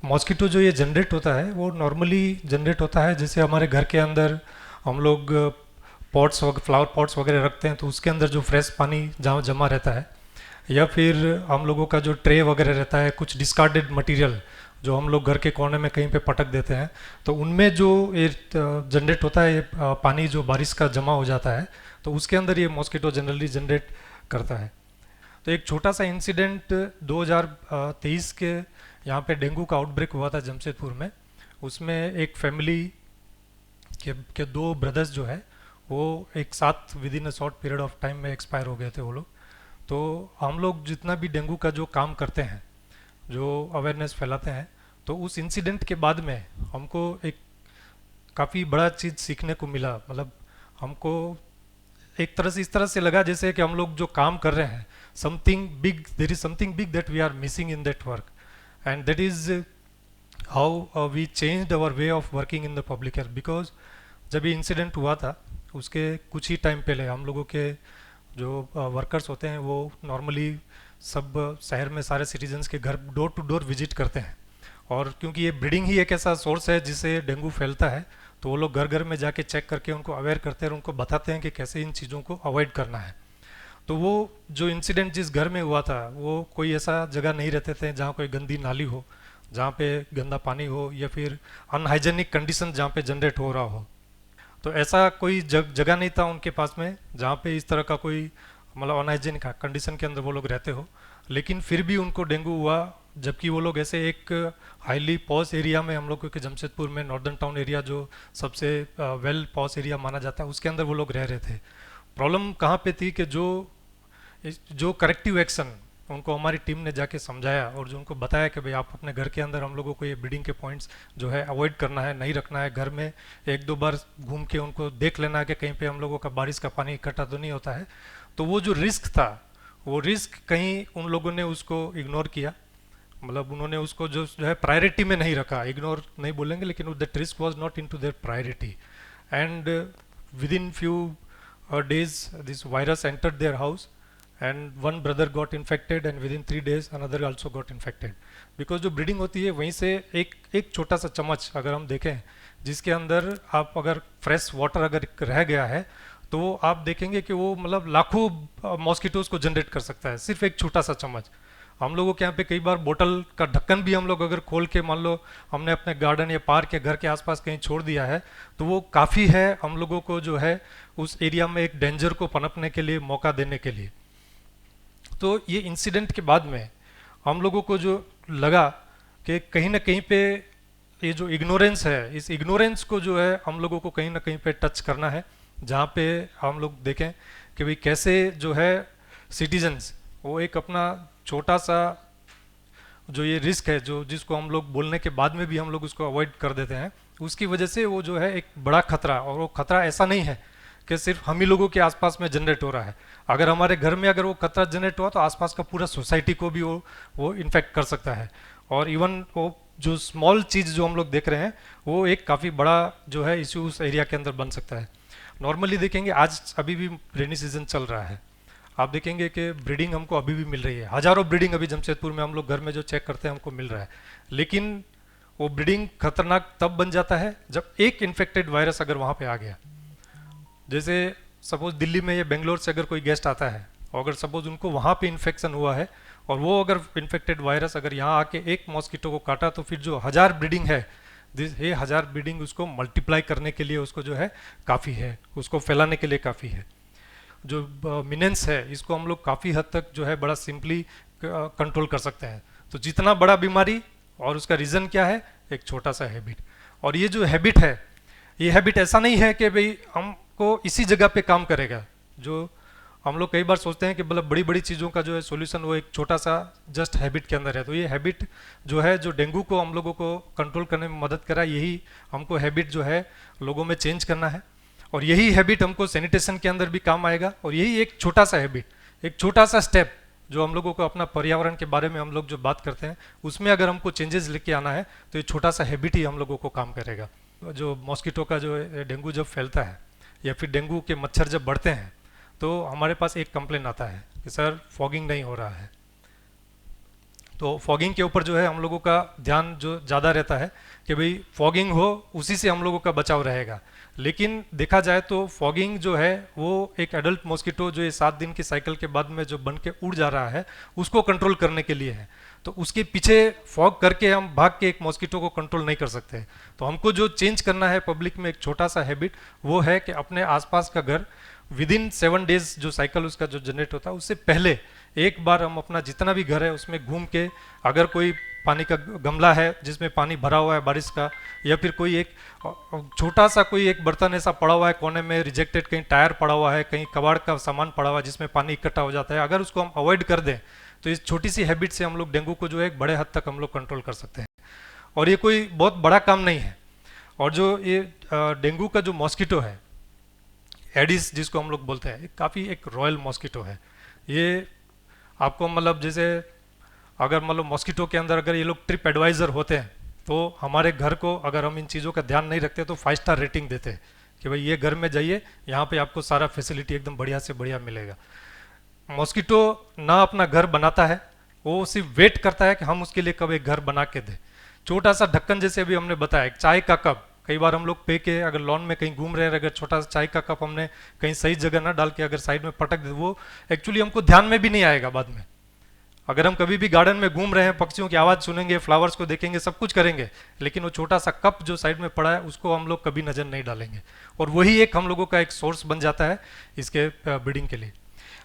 Mosquito जो ये generate होता है वो नॉर्मली जनरेट होता है जैसे हमारे घर के अंदर हम लोग पॉट्स फ्लावर पॉट्स वगैरह रखते हैं तो उसके अंदर जो फ्रेश पानी जहाँ जमा रहता है, या फिर हम लोगों का जो ट्रे वगैरह रहता है, कुछ डिस्कार्डेड मटेरियल जो हम लोग घर के कोने में कहीं पे पटक देते हैं, तो उनमें जो ये जनरेट होता है, ये पानी जो बारिश का जमा हो जाता है, तो उसके अंदर ये मॉस्किटो जनरली जनरेट करता है। तो एक छोटा सा इंसिडेंट 2023 के यहाँ पे डेंगू का आउटब्रेक हुआ था जमशेदपुर में। उसमें एक फैमिली के दो ब्रदर्स जो है वो एक साथ with in a short period of time में एक्सपायर हो गए थे वो लोग। तो हम लोग जितना भी डेंगू का जो काम करते हैं, जो अवेयरनेस फैलाते हैं, तो उस इंसिडेंट के बाद में हमको एक काफ़ी बड़ा चीज़ सीखने को मिला। मतलब हमको एक तरह से इस तरह से लगा जैसे कि हम लोग जो काम कर रहे हैं, something big, there is something big that we are missing in that work, and that is how we changed our way of working in the public health. Because जब ये इंसिडेंट हुआ था उसके कुछ ही टाइम पहले हम लोगों के जो वर्कर्स होते हैं वो नॉर्मली सब शहर में सारे सिटीजन्स के घर डोर टू डोर विजिट करते हैं, और क्योंकि ये ब्रीडिंग ही एक ऐसा सोर्स है जिससे डेंगू फैलता है, तो वो लोग घर घर में जाके चेक करके उनको अवेयर करते हैं और उनको बताते हैं कि कैसे इन चीज़ों को अवॉइड करना है। तो वो जो इंसिडेंट जिस घर में हुआ था वो कोई ऐसा जगह नहीं रहते थे जहाँ कोई गंदी नाली हो, जहाँ पे गंदा पानी हो, या फिर अनहाइजेनिक कंडीशन जहाँ पे जनरेट हो रहा हो। तो ऐसा कोई जगह नहीं था उनके पास में जहाँ पे इस तरह का कोई मतलब अनहाइजेनिक कंडीशन के अंदर वो लोग रहते हो, लेकिन फिर भी उनको डेंगू हुआ, जबकि वो लोग ऐसे एक हाईली पॉश एरिया में, हम लोग के जमशेदपुर में नॉर्दर्न टाउन एरिया जो सबसे वेल पॉश एरिया माना जाता है, उसके अंदर वो लोग रह रहे थे। प्रॉब्लम कहाँ पे थी कि जो करेक्टिव एक्शन उनको हमारी टीम ने जाके समझाया और जो उनको बताया कि भाई आप अपने घर के अंदर हम लोगों को ये ब्रीडिंग के पॉइंट्स जो है अवॉइड करना है, नहीं रखना है, घर में एक दो बार घूम के उनको देख लेना है कि कहीं पे हम लोगों का बारिश का पानी इकट्ठा तो नहीं होता है। तो वो जो रिस्क था, वो रिस्क कहीं उन लोगों ने उसको इग्नोर किया। मतलब उन्होंने उसको जो है प्रायोरिटी में नहीं रखा, इग्नोर नहीं बोलेंगे, लेकिन that risk was not into their priority. And with in few days this virus entered their house, and one brother got infected and within 3 days another also got infected। because जो breeding होती है वहीं से एक छोटा सा चम्मच अगर हम देखें जिसके अंदर आप अगर फ्रेश वाटर अगर रह गया है तो आप देखेंगे कि वो मतलब लाखों मॉस्किटोज को जनरेट कर सकता है, सिर्फ एक छोटा सा चम्मच। हम लोगों के यहाँ पे कई बार बोतल का ढक्कन भी हम लोग अगर खोल के मान लो हमने अपने गार्डन या पार्क या घर के आसपास कहीं छोड़ दिया है तो वो काफ़ी है हम लोगों को जो है उस एरिया में एक डेंजर को पनपने के लिए, मौका देने के लिए। तो ये इंसिडेंट के बाद में हम लोगों को जो लगा कि कहीं ना कहीं पे ये जो इग्नोरेंस है, इस इग्नोरेंस को जो है हम लोगों को कहीं ना कहीं पे टच करना है, जहाँ पे हम लोग देखें कि भाई कैसे जो है सिटीजन्स वो एक अपना छोटा सा जो ये रिस्क है जो जिसको हम लोग बोलने के बाद में भी हम लोग उसको अवॉइड कर देते हैं, उसकी वजह से वो जो है एक बड़ा खतरा, और वो खतरा ऐसा नहीं है कि सिर्फ हम ही लोगों के आसपास में जनरेट हो रहा है। अगर हमारे घर में अगर वो खतरा जनरेट हुआ तो आसपास का पूरा सोसाइटी को भी वो इन्फेक्ट कर सकता है। और इवन वो जो स्मॉल चीज़ जो हम लोग देख रहे हैं वो एक काफ़ी बड़ा जो है इशू उस एरिया के अंदर बन सकता है। नॉर्मली देखेंगे आज अभी भी रेनी सीजन चल रहा है, आप देखेंगे कि ब्रीडिंग हमको अभी भी मिल रही है, हज़ारों ब्रीडिंग अभी जमशेदपुर में हम लोग घर में जो चेक करते हैं हमको मिल रहा है। लेकिन वो ब्रीडिंग खतरनाक तब बन जाता है जब एक इन्फेक्टेड वायरस अगर वहाँ पे आ गया। जैसे सपोज दिल्ली में या बेंगलोर से अगर कोई गेस्ट आता है और अगर सपोज उनको वहाँ पे इन्फेक्शन हुआ है और वो अगर इन्फेक्टेड वायरस अगर यहाँ आके एक मॉस्किटो को काटा तो फिर जो 1000 ब्रीडिंग है, ये 1000 ब्रीडिंग उसको मल्टीप्लाई करने के लिए उसको जो है काफ़ी है, उसको फैलाने के लिए काफ़ी है। जो मिनेंस है इसको हम लोग काफ़ी हद तक जो है बड़ा सिंपली कंट्रोल कर सकते हैं। तो जितना बड़ा बीमारी और उसका रीज़न क्या है, एक छोटा सा हैबिट। और ये जो हैबिट है, ये हैबिट ऐसा नहीं है कि भाई हमको इसी जगह पे काम करेगा। जो हम लोग कई बार सोचते हैं कि मतलब बड़ी बड़ी चीज़ों का जो है सॉल्यूशन वो एक छोटा सा जस्ट हैबिट के अंदर है। तो ये हैबिट जो है जो डेंगू को हम लोगों को कंट्रोल करने में मदद करा, यही हमको हैबिट जो है लोगों में चेंज करना है। और यही हैबिट हमको सैनिटेशन के अंदर भी काम आएगा। और यही एक छोटा सा हैबिट, एक छोटा सा स्टेप जो हम लोगों को अपना पर्यावरण के बारे में हम लोग जो बात करते हैं उसमें अगर हमको चेंजेस लेके आना है तो ये छोटा सा हैबिट ही हम लोगों को काम करेगा। जो मॉस्किटो का जो डेंगू जब फैलता है या फिर डेंगू के मच्छर जब बढ़ते हैं तो हमारे पास एक कंप्लेन आता है कि सर फॉगिंग नहीं हो रहा है। तो फॉगिंग के ऊपर जो है हम लोगों का ध्यान जो ज़्यादा रहता है कि भाई फॉगिंग हो, उसी से हम लोगों का बचाव रहेगा। लेकिन देखा जाए तो फॉगिंग जो है वो एक एडल्ट मॉस्किटो जो ये 7 दिन की साइकिल के बाद में जो बन के उड़ जा रहा है उसको कंट्रोल करने के लिए है। तो उसके पीछे फॉग करके हम भाग के एक मॉस्किटो को कंट्रोल नहीं कर सकते। तो हमको जो चेंज करना है पब्लिक में एक छोटा सा हैबिट, वो है कि अपने आसपास का घर विद इन 7 डेज जो साइकिल उसका जो जनरेट होता है उससे पहले एक बार हम अपना जितना भी घर है उसमें घूम के, अगर कोई पानी का गमला है जिसमें पानी भरा हुआ है बारिश का, या फिर कोई एक छोटा सा कोई एक बर्तन ऐसा पड़ा हुआ है कोने में रिजेक्टेड, कहीं टायर पड़ा हुआ है, कहीं कबाड़ का सामान पड़ा हुआ है जिसमें पानी इकट्ठा हो जाता है, अगर उसको हम अवॉइड कर दें तो इस छोटी सी हैबिट से हम लोग डेंगू को जो है एक बड़े हद तक हम लोग कंट्रोल कर सकते हैं। और ये कोई बहुत बड़ा काम नहीं है। और जो ये डेंगू का जो मॉस्किटो है एडिस जिसको हम लोग बोलते हैं, काफ़ी एक रॉयल मॉस्किटो है। ये आपको मतलब जैसे अगर मतलब मॉस्किटो के अंदर अगर ये लोग ट्रिप एडवाइज़र होते हैं तो हमारे घर को अगर हम इन चीज़ों का ध्यान नहीं रखते तो 5 स्टार रेटिंग देते हैं कि भाई ये घर में जाइए, यहाँ पे आपको सारा फैसिलिटी एकदम बढ़िया से बढ़िया मिलेगा। मॉस्किटो ना अपना घर बनाता है, वो सिर्फ वेट करता है कि हम उसके लिए कब एक घर बना के दें। छोटा सा ढक्कन जैसे अभी हमने बताया, एक चाय का कप, कई बार हम लोग पे के अगर लॉन में कहीं घूम रहे हैं, अगर छोटा सा चाय का कप हमने कहीं सही जगह ना डाल के अगर साइड में पटक दे, वो एक्चुअली हमको ध्यान में भी नहीं आएगा बाद में। अगर हम कभी भी गार्डन में घूम रहे हैं, पक्षियों की आवाज़ सुनेंगे, फ्लावर्स को देखेंगे, सब कुछ करेंगे, लेकिन वो छोटा सा कप जो साइड में पड़ा है उसको हम लोग कभी नज़र नहीं डालेंगे। और वही एक हम लोगों का एक सोर्स बन जाता है इसके ब्रीडिंग के लिए।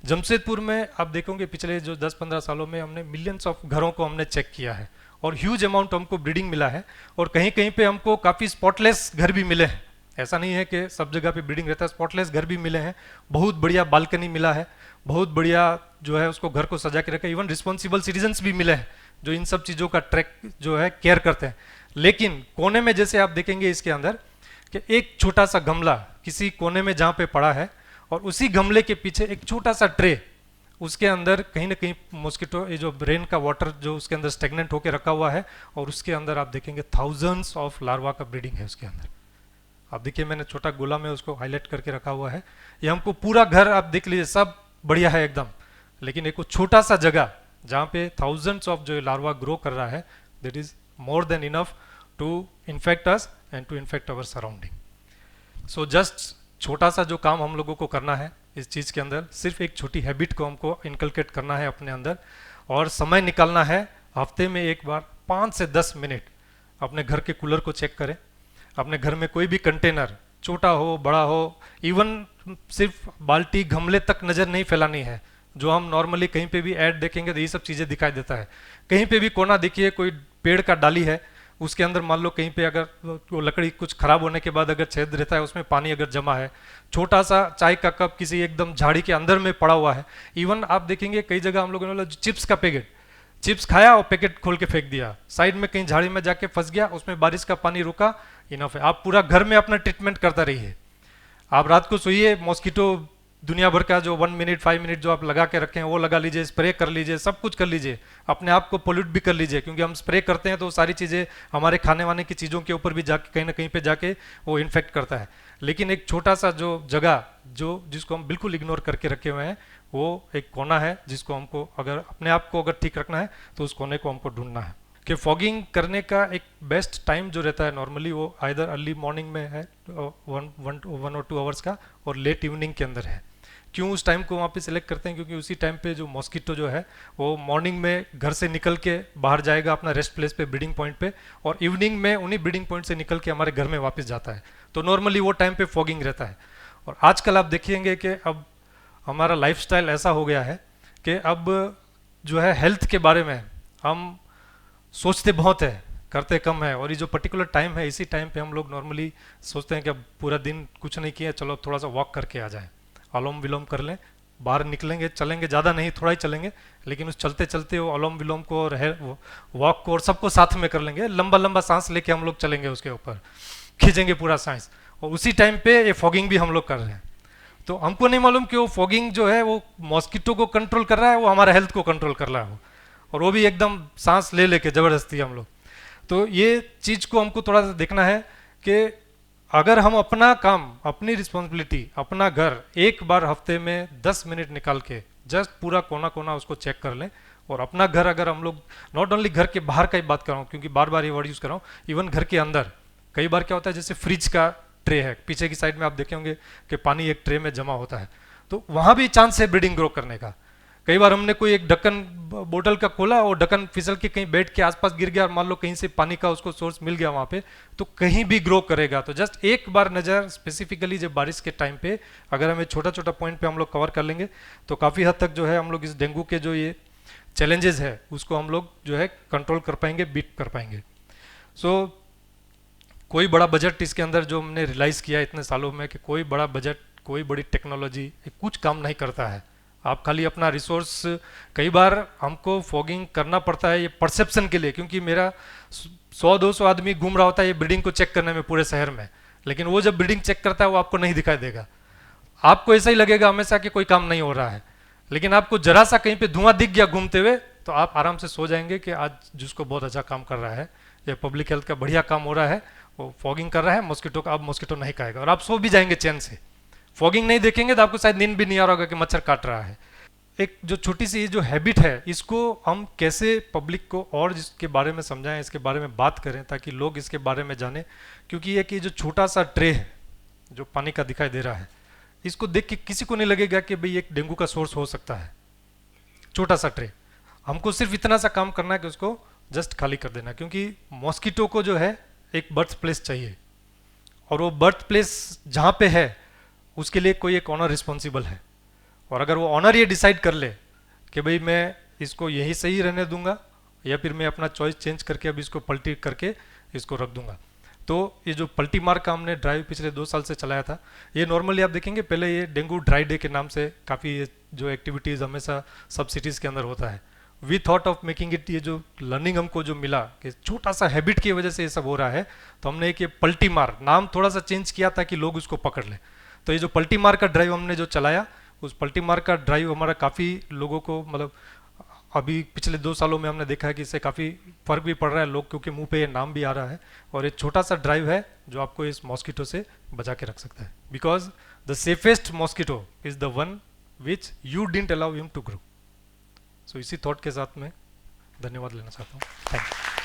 जमशेदपुर में आप देखोगे पिछले जो 10-15 सालों में हमने मिलियंस ऑफ घरों को हमने चेक किया है और ह्यूज अमाउंट हमको ब्रीडिंग मिला है। और कहीं कहीं पे हमको काफ़ी स्पॉटलेस घर भी मिले हैं। ऐसा नहीं है कि सब जगह पे ब्रीडिंग रहता है, स्पॉटलेस घर भी मिले हैं, बहुत बढ़िया बालकनी मिला है, बहुत बढ़िया जो है उसको घर को सजा के रखा। इवन रिस्पॉन्सिबल सिटीजन्स भी मिले हैं जो इन सब चीज़ों का ट्रैक जो है केयर करते हैं। लेकिन कोने में जैसे आप देखेंगे इसके अंदर कि एक छोटा सा गमला किसी कोने में जहाँ पे पड़ा है और उसी गमले के पीछे एक छोटा सा ट्रे, उसके अंदर कहीं ना कहीं मॉस्किटो ये जो रेन का वाटर जो उसके अंदर स्टेगनेंट होकर रखा हुआ है और उसके अंदर आप देखेंगे थाउजेंड्स ऑफ लार्वा का ब्रीडिंग है उसके अंदर। आप देखिए मैंने छोटा गोला में उसको हाईलाइट करके रखा हुआ है। ये हमको पूरा घर आप देख लीजिए सब बढ़िया है एकदम, लेकिन एक छोटा सा जगह जहाँ पे थाउजेंड्स ऑफ जो लार्वा ग्रो कर रहा है, that is more than enough to infect us and to infect our surrounding. So just छोटा सा जो काम हम लोगों को करना है इस चीज़ के अंदर, सिर्फ एक छोटी हैबिट को हमको इनकलकेट करना है अपने अंदर और समय निकालना है। हफ्ते में एक बार 5 से 10 मिनट अपने घर के कूलर को चेक करें, अपने घर में कोई भी कंटेनर छोटा हो बड़ा हो, इवन सिर्फ बाल्टी गमले तक नज़र नहीं फैलानी है। जो हम नॉर्मली कहीं पे भी ऐड देखेंगे तो ये सब चीज़ें दिखाई देता है। कहीं पे भी कोना देखिए कोई पेड़ का डाली है, उसके अंदर मान लो कहीं पे अगर वो लकड़ी कुछ खराब होने के बाद अगर छेद रहता है उसमें पानी अगर जमा है, छोटा सा चाय का कप किसी एकदम झाड़ी के अंदर में पड़ा हुआ है। इवन आप देखेंगे कई जगह हम लोगों ने चिप्स का पैकेट, चिप्स खाया और पैकेट खोल के फेंक दिया, साइड में कहीं झाड़ी में जाके फंस गया, उसमें बारिश का पानी रुका, इनफ है। आप पूरा घर में अपना ट्रीटमेंट करता रहिए। आप रात को सोइए, मॉस्किटो दुनिया भर का जो 1 मिनट 5 मिनट जो आप लगा के रखे हैं वो लगा लीजिए, स्प्रे कर लीजिए, सब कुछ कर लीजिए, अपने आप को पोल्यूट भी कर लीजिए, क्योंकि हम स्प्रे करते हैं तो सारी चीज़ें हमारे खाने वाने की चीज़ों के ऊपर भी जाके कहीं ना कहीं पे जाके वो इन्फेक्ट करता है। लेकिन एक छोटा सा जो जगह जो जिसको हम बिल्कुल इग्नोर करके रखे हुए हैं वो एक कोना है जिसको हमको अगर अपने आप को अगर ठीक रखना है तो उस कोने को हमको ढूंढना है। कि फॉगिंग करने का एक बेस्ट टाइम जो रहता है नॉर्मली वो आइदर अर्ली मॉर्निंग में है 1 और 2 आवर्स का, और लेट इवनिंग के अंदर है। क्यों उस टाइम को वहाँ पे सिलेक्ट करते हैं? क्योंकि उसी टाइम पे जो मॉस्किटो जो है वो मॉर्निंग में घर से निकल के बाहर जाएगा अपना रेस्ट प्लेस पे, ब्रीडिंग पॉइंट पे, और इवनिंग में उन्हीं ब्रीडिंग पॉइंट से निकल के हमारे घर में वापस जाता है। तो नॉर्मली वो टाइम पे फॉगिंग रहता है। और आजकल आप देखिएंगे कि अब हमारा लाइफस्टाइल ऐसा हो गया है कि अब जो है हेल्थ के बारे में हम सोचते बहुत है, करते कम है। और ये जो पर्टिकुलर टाइम है इसी टाइम पे हम लोग नॉर्मली सोचते हैं कि अब पूरा दिन कुछ नहीं किया, चलो थोड़ा सा वॉक करके आ जाए, अनुलोम विलोम कर लें, बाहर निकलेंगे, चलेंगे, ज़्यादा नहीं थोड़ा ही चलेंगे, लेकिन उस चलते चलते वो अनुलोम विलोम को और वॉक को और सबको साथ में कर लेंगे, लंबा लंबा सांस लेके हम लोग चलेंगे, उसके ऊपर खींचेंगे पूरा सांस, और उसी टाइम पे ये फॉगिंग भी हम लोग कर रहे हैं। तो हमको नहीं मालूम कि वो फॉगिंग जो है वो मॉस्किटो को कंट्रोल कर रहा है, वो हमारा हेल्थ को कंट्रोल कर रहा है वो, और वो भी एकदम सांस ले लेके ज़बरदस्ती हम लोग। तो ये चीज़ को हमको थोड़ा सा देखना है कि अगर हम अपना काम, अपनी रिस्पॉन्सिबिलिटी, अपना घर एक बार हफ्ते में 10 मिनट निकाल के जस्ट पूरा कोना कोना उसको चेक कर लें, और अपना घर अगर हम लोग, नॉट ओनली घर के बाहर का ही बात कर रहा हूँ क्योंकि बार बार ये वर्ड यूज़ कर रहा हूँ, इवन घर के अंदर कई बार क्या होता है, जैसे फ्रिज का ट्रे है, पीछे की साइड में आप देखे होंगे कि पानी एक ट्रे में जमा होता है, तो वहाँ भी चांस है ब्रीडिंग ग्रो करने का। कई बार हमने कोई एक ढक्कन बोतल का खोला और ढक्कन फिसल के कहीं बेड के आसपास गिर गया और मान लो कहीं से पानी का उसको सोर्स मिल गया वहाँ पे, तो कहीं भी ग्रो करेगा। तो जस्ट एक बार नज़र स्पेसिफिकली जब बारिश के टाइम पे अगर हमें छोटा छोटा पॉइंट पे हम लोग कवर कर लेंगे तो काफ़ी हद तक जो है हम लोग इस डेंगू के जो ये चैलेंजेस है उसको हम लोग जो है कंट्रोल कर पाएंगे, बीट कर पाएंगे। सो कोई बड़ा बजट इसके अंदर जो हमने रियलाइज़ किया इतने सालों में कि कोई बड़ा बजट, कोई बड़ी टेक्नोलॉजी कुछ काम नहीं करता है। आप खाली अपना रिसोर्स, कई बार हमको फॉगिंग करना पड़ता है ये परसेप्शन के लिए, क्योंकि मेरा 100-200 आदमी घूम रहा होता है ये बिल्डिंग को चेक करने में पूरे शहर में, लेकिन वो जब बिल्डिंग चेक करता है वो आपको नहीं दिखाई देगा। आपको ऐसा ही लगेगा हमेशा कि कोई काम नहीं हो रहा है, लेकिन आपको जरा सा कहीं पे धुआं दिख गया घूमते हुए तो आप आराम से सो जाएंगे कि आज जिसको बहुत अच्छा काम कर रहा है या पब्लिक हेल्थ का बढ़िया काम हो रहा है, वो फॉगिंग कर रहा है, मॉस्किटो का अब मॉस्किटो नहीं खाएगा और आप सो भी जाएंगे चैन से। फॉगिंग नहीं देखेंगे तो आपको शायद नींद भी नहीं आ रहा होगा कि मच्छर काट रहा है। एक जो छोटी सी जो हैबिट है इसको हम कैसे पब्लिक को और इसके बारे में समझाएं, इसके बारे में बात करें ताकि लोग इसके बारे में जानें, क्योंकि ये कि जो छोटा सा ट्रे है जो पानी का दिखाई दे रहा है, इसको देख के किसी को नहीं लगेगा कि भाई एक डेंगू का सोर्स हो सकता है। छोटा सा ट्रे, हमको सिर्फ इतना सा काम करना है कि उसको जस्ट खाली कर देना, क्योंकि मॉस्किटो को जो है एक बर्थ प्लेस चाहिए, और वो बर्थ प्लेस जहाँ पे है उसके लिए कोई एक ऑनर रिस्पॉन्सिबल है। और अगर वो ऑनर ये डिसाइड कर ले कि भाई मैं इसको यही सही रहने दूंगा या फिर मैं अपना चॉइस चेंज करके अब इसको पलटी करके इसको रख दूंगा, तो ये जो पलटी मार का हमने ड्राइव पिछले 2 साल से चलाया था, ये नॉर्मली आप देखेंगे पहले ये डेंगू ड्राई डे के नाम से काफ़ी जो एक्टिविटीज़ हमेशा सब सिटीज़ के अंदर होता है। We thought of making it, ये जो लर्निंग हमको जो मिला कि छोटा सा हैबिट की वजह से ये सब हो रहा है, तो हमने एक ये पलटी मार नाम थोड़ा सा चेंज किया ताकि लोग उसको पकड़ लें। तो ये जो पलटी मार का ड्राइव हमने जो चलाया, उस पलटी मार का ड्राइव हमारा काफ़ी लोगों को, मतलब अभी पिछले 2 सालों में हमने देखा है कि इससे काफ़ी फर्क भी पड़ रहा है, लोग क्योंकि मुंह पे ये नाम भी आ रहा है, और एक छोटा सा ड्राइव है जो आपको इस मॉस्किटो से बचा के रख सकता है, because the safest mosquito is the one which you didn't allow him to grow. So इसी थॉट के साथ में धन्यवाद लेना चाहता हूँ। Thank you.